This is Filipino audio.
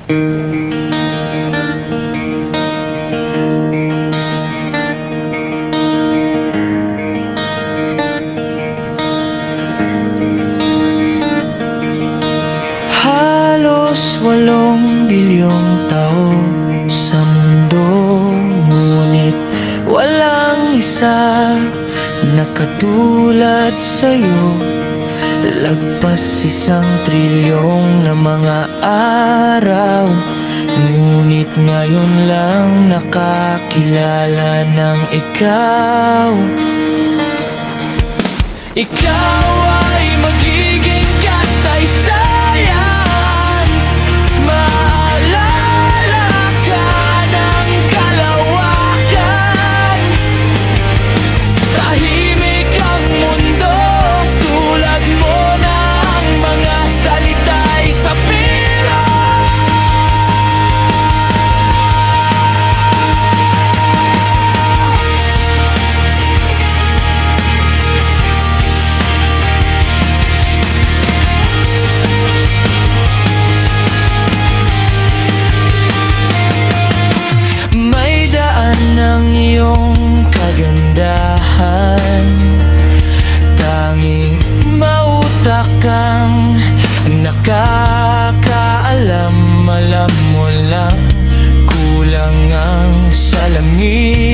Halos 8 bilyong tao sa mundo, ngunit walang isa na katulad sa'yo. Lagpas 1 trilyong na mga araw, ngunit ngayon lang nakakilala ng ikaw. Ikaw ay magiging kasaysayan, maalala ka ng kalawakan. Tahimik ang mundo, tulad mo na ang mga salita'y sapiro. May daan ng iyong kagandahan, tanging mautak kang nakakaalam. Alam mo lang, kulang ang salamin.